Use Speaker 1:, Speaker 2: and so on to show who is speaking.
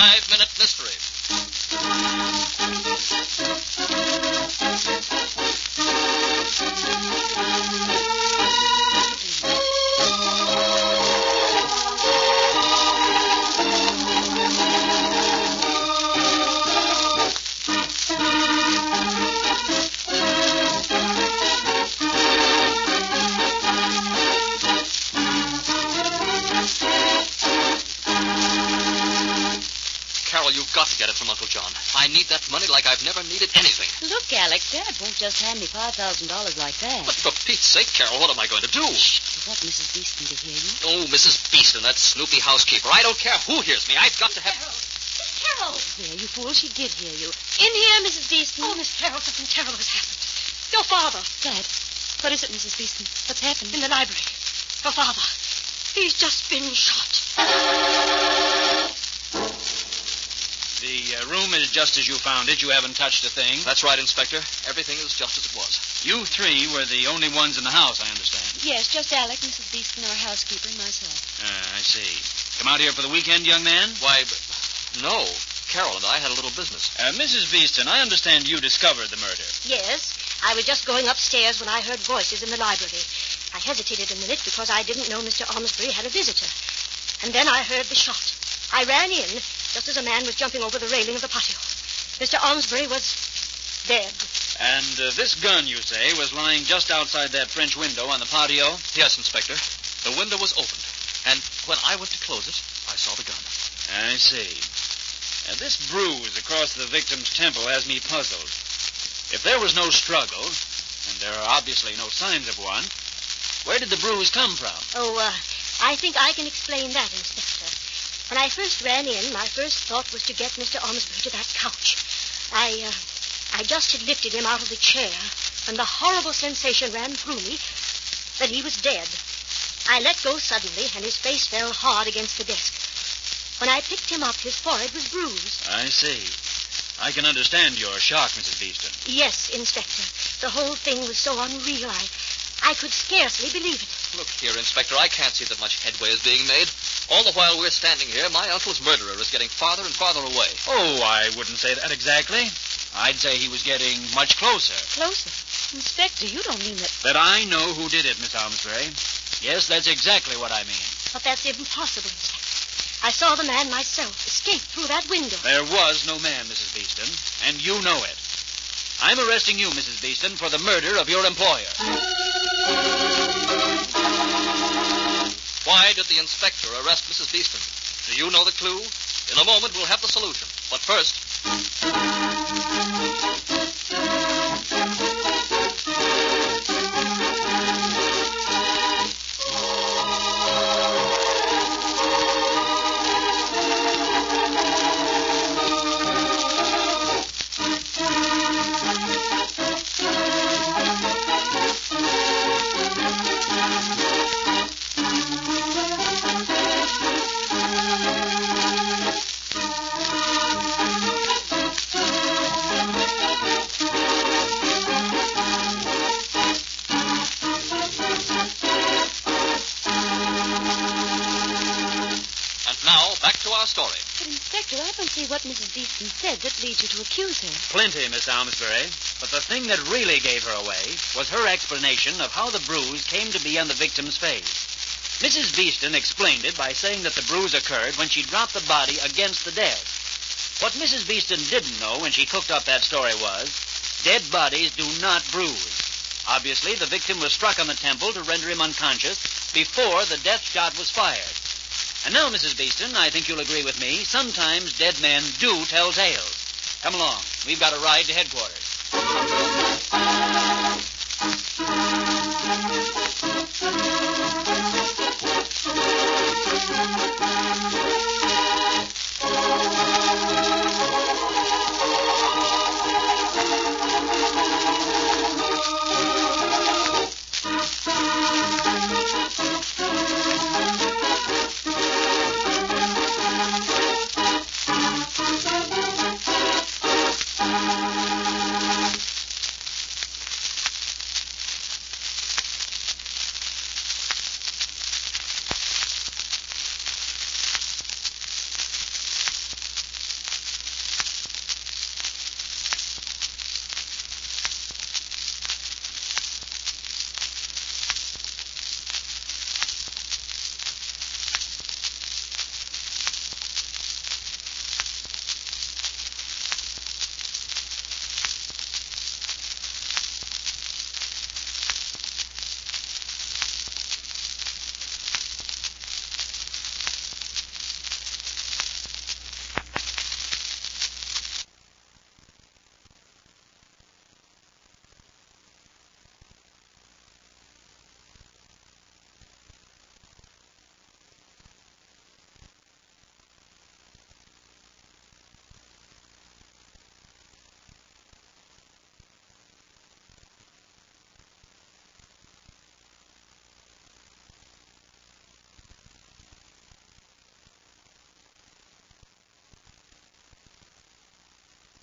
Speaker 1: 5-minute mystery. Carol, you've got to get it from Uncle John. I need that money like I've never needed anything.
Speaker 2: Look, Alec, Dad won't just hand me $5,000 like that.
Speaker 1: But for Pete's sake, Carol, what am I going to do?
Speaker 2: You want Mrs. Beeston to hear you?
Speaker 1: Oh, Mrs. Beeston, that snoopy housekeeper. I don't care who hears me. I've got to have...
Speaker 2: Carol! There, you fool. She did hear you. In here, Mrs. Beeston.
Speaker 3: Oh, Miss Carol, something terrible has happened. Your father.
Speaker 2: Dad, what is it, Mrs. Beeston? What's happened?
Speaker 3: In the library. Your father. He's just been shot.
Speaker 4: The room is just as you found it. You haven't touched a thing.
Speaker 1: That's right, Inspector. Everything is just as it was.
Speaker 4: You three were the only ones in the house, I understand.
Speaker 2: Yes, just Alec, Mrs. Beeston, our housekeeper, and myself.
Speaker 4: I see. Come out here for the weekend, young man?
Speaker 1: Why, no. Carol and I had a little business.
Speaker 4: Mrs. Beeston, I understand you discovered the murder.
Speaker 3: Yes. I was just going upstairs when I heard voices in the library. I hesitated a minute because I didn't know Mr. Ormsbury had a visitor. And then I heard the shot. I ran in just as a man was jumping over the railing of the patio. Mr. Ormsbury was dead.
Speaker 4: And this gun, you say, was lying just outside that French window on the patio?
Speaker 1: Yes, Inspector. The window was opened. And when I went to close it, I saw the gun.
Speaker 4: I see. This bruise across the victim's temple has me puzzled. If there was no struggle, and there are obviously no signs of one, where did the bruise come from?
Speaker 3: Oh, I think I can explain that, Inspector. When I first ran in, my first thought was to get Mr. Ormsbury to that couch. I just had lifted him out of the chair, and the horrible sensation ran through me that he was dead. I let go suddenly, and his face fell hard against the desk. When I picked him up, his forehead was bruised.
Speaker 4: I see. I can understand your shock, Mrs. Beeston.
Speaker 3: Yes, Inspector. The whole thing was so unreal, I could scarcely believe it.
Speaker 1: Look here, Inspector, I can't see that much headway is being made. All the while we're standing here, my uncle's murderer is getting farther and farther away.
Speaker 4: Oh, I wouldn't say that exactly. I'd say he was getting much closer.
Speaker 2: Closer? Inspector, you don't mean that...
Speaker 4: That I know who did it, Miss Ormsbury. Yes, that's exactly what I mean.
Speaker 3: But that's impossible, Inspector. I saw the man myself escape through that window.
Speaker 4: There was no man, Mrs. Beeston, and you know it. I'm arresting you, Mrs. Beeston, for the murder of your employer.
Speaker 1: Why did the inspector arrest Mrs. Beeston? Do you know the clue? In a moment, we'll have the solution. But first... story.
Speaker 2: But, Inspector, I don't see what Mrs. Beeston said that leads you to accuse her.
Speaker 4: Plenty, Miss Ormsbury. But the thing that really gave her away was her explanation of how the bruise came to be on the victim's face. Mrs. Beeston explained it by saying that the bruise occurred when she dropped the body against the desk. What Mrs. Beeston didn't know when she cooked up that story was dead bodies do not bruise. Obviously, the victim was struck on the temple to render him unconscious before the death shot was fired. And now, Mrs. Beeston, I think you'll agree with me, sometimes dead men do tell tales. Come along. We've got a ride to headquarters.